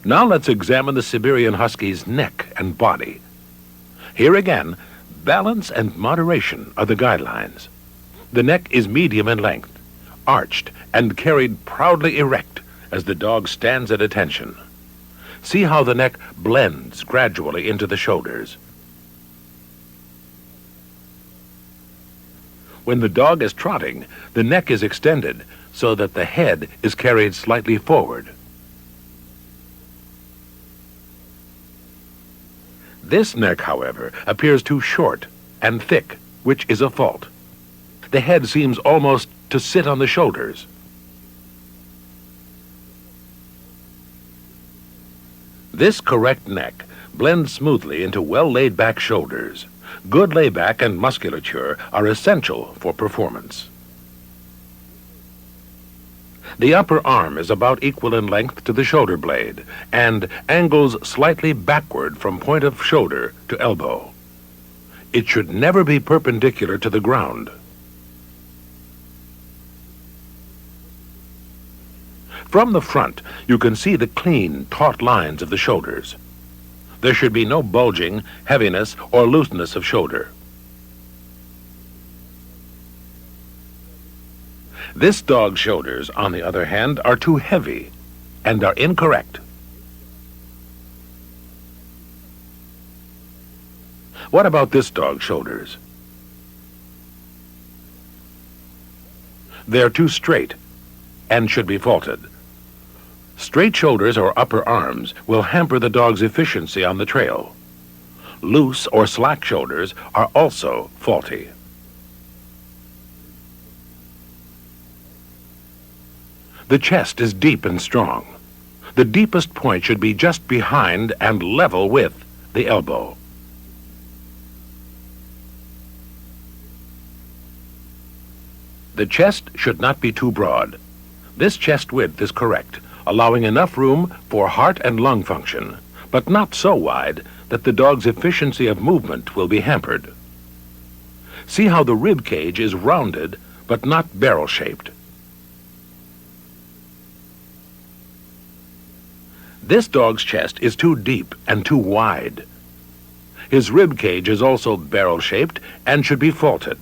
Now let's examine the Siberian Husky's neck and body. Here again, balance and moderation are the guidelines. The neck is medium in length, arched and carried proudly erect as the dog stands at attention. See how the neck blends gradually into the shoulders. When the dog is trotting, the neck is extended so that the head is carried slightly forward. This neck, however, appears too short and thick, which is a fault. The head seems almost to sit on the shoulders. This correct neck blends smoothly into well-laid-back shoulders. Good layback and musculature are essential for performance. The upper arm is about equal in length to the shoulder blade and angles slightly backward from point of shoulder to elbow. It should never be perpendicular to the ground. From the front, you can see the clean, taut lines of the shoulders. There should be no bulging, heaviness, or looseness of shoulder. This dog's shoulders, on the other hand, are too heavy and are incorrect. What about this dog's shoulders? They're too straight and should be faulted. Straight shoulders or upper arms will hamper the dog's efficiency on the trail. Loose or slack shoulders are also faulty. The chest is deep and strong. The deepest point should be just behind and level with the elbow. The chest should not be too broad. This chest width is correct, allowing enough room for heart and lung function, but not so wide that the dog's efficiency of movement will be hampered. See how the rib cage is rounded but not barrel-shaped. This dog's chest is too deep and too wide. His rib cage is also barrel-shaped and should be faulted.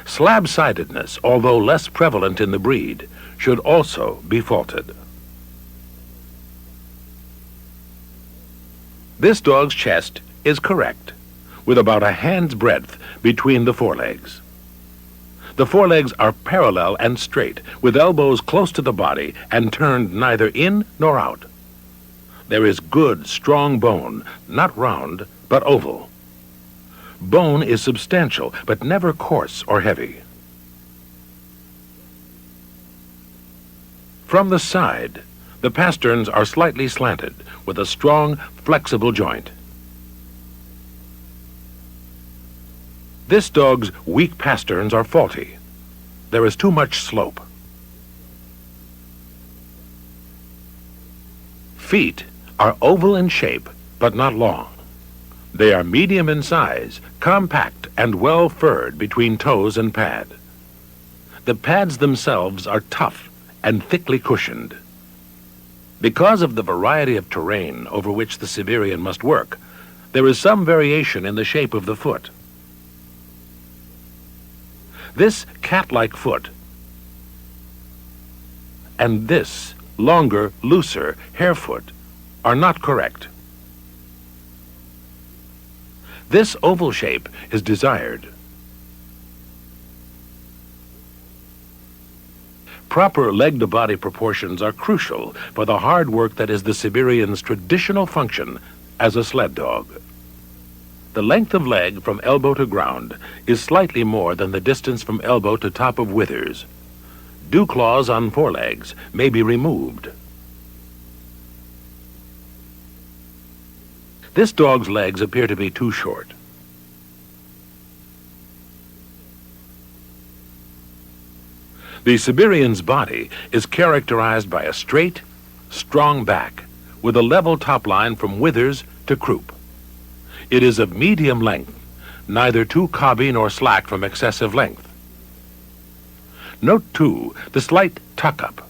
Slab-sidedness, although less prevalent in the breed, should also be faulted. This dog's chest is correct, with about a hand's breadth between the forelegs. The forelegs are parallel and straight, with elbows close to the body and turned neither in nor out. There is good, strong bone, not round, but oval. Bone is substantial, but never coarse or heavy. From the side, the pasterns are slightly slanted, with a strong, flexible joint. This dog's weak pasterns are faulty. There is too much slope. Feet are oval in shape, but not long. They are medium in size, compact and well furred between toes and pad. The pads themselves are tough and thickly cushioned. Because of the variety of terrain over which the Siberian must work, there is some variation in the shape of the foot. This cat-like foot and this longer, looser hare foot are not correct. This oval shape is desired. Proper leg-to-body proportions are crucial for the hard work that is the Siberian's traditional function as a sled dog. The length of leg from elbow to ground is slightly more than the distance from elbow to top of withers. Dew claws on forelegs may be removed. This dog's legs appear to be too short. The Siberian's body is characterized by a straight, strong back with a level top line from withers to croup. It is of medium length, neither too cobby nor slack from excessive length. Note, too, the slight tuck-up.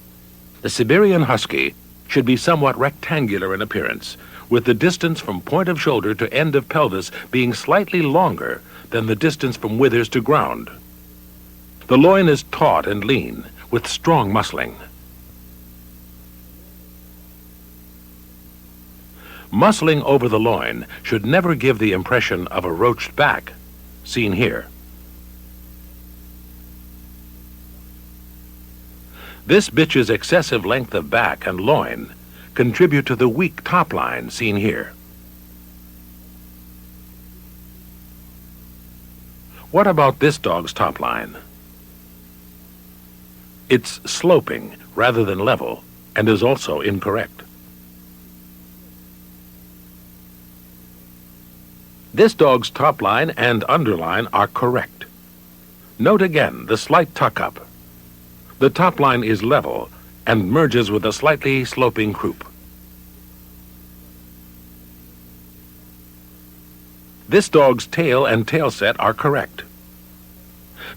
The Siberian Husky should be somewhat rectangular in appearance, with the distance from point of shoulder to end of pelvis being slightly longer than the distance from withers to ground. The loin is taut and lean, with strong muscling. Muscling over the loin should never give the impression of a roached back, seen here. This bitch's excessive length of back and loin contribute to the weak top line seen here. What about this dog's top line? It's sloping rather than level and is also incorrect. This dog's top line and underline are correct. Note again the slight tuck-up. The top line is level and merges with a slightly sloping croup. This dog's tail and tail set are correct.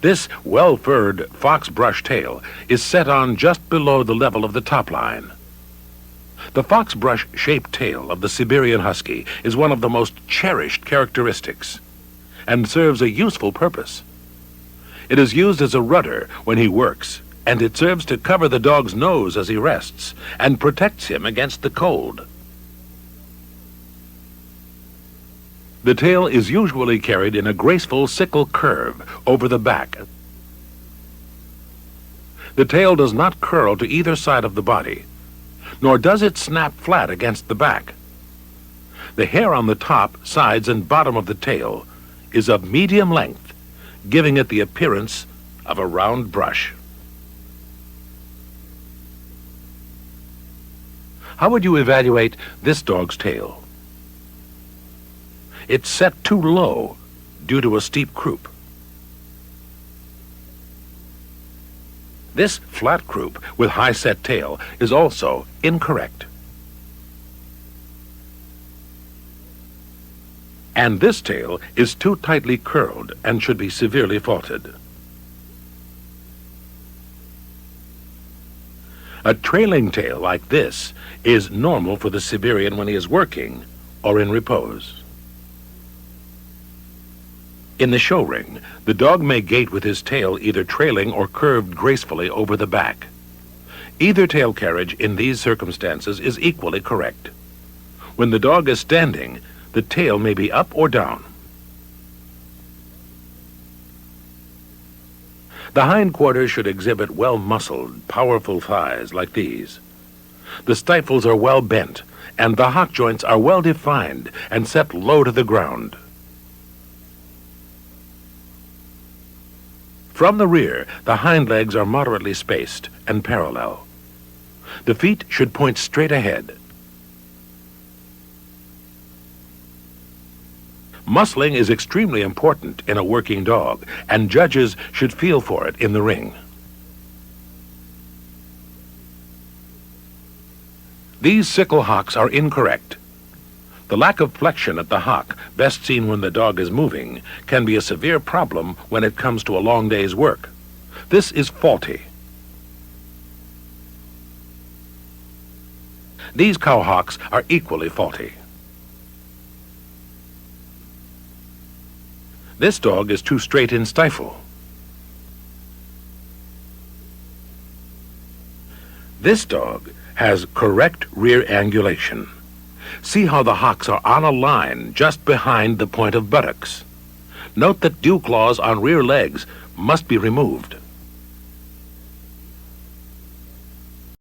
This well-furred fox brush tail is set on just below the level of the top line. The fox brush-shaped tail of the Siberian Husky is one of the most cherished characteristics and serves a useful purpose. It is used as a rudder when he works, and it serves to cover the dog's nose as he rests and protects him against the cold. The tail is usually carried in a graceful sickle curve over the back. The tail does not curl to either side of the body, nor does it snap flat against the back. The hair on the top, sides, and bottom of the tail is of medium length, giving it the appearance of a round brush. How would you evaluate this dog's tail? It's set too low due to a steep croup. This flat croup with high set tail is also incorrect. And this tail is too tightly curled and should be severely faulted. A trailing tail like this is normal for the Siberian when he is working or in repose. In the show ring, the dog may gait with his tail either trailing or curved gracefully over the back. Either tail carriage in these circumstances is equally correct. When the dog is standing, the tail may be up or down. The hindquarters should exhibit well-muscled, powerful thighs like these. The stifles are well bent, and the hock joints are well defined and set low to the ground. From the rear, the hind legs are moderately spaced and parallel. The feet should point straight ahead. Muscling is extremely important in a working dog, and judges should feel for it in the ring. These sickle hocks are incorrect. The lack of flexion at the hock, best seen when the dog is moving, can be a severe problem when it comes to a long day's work. This is faulty. These cow hocks are equally faulty. This dog is too straight in stifle. This dog has correct rear angulation. See how the hocks are on a line just behind the point of buttocks. Note that dew claws on rear legs must be removed.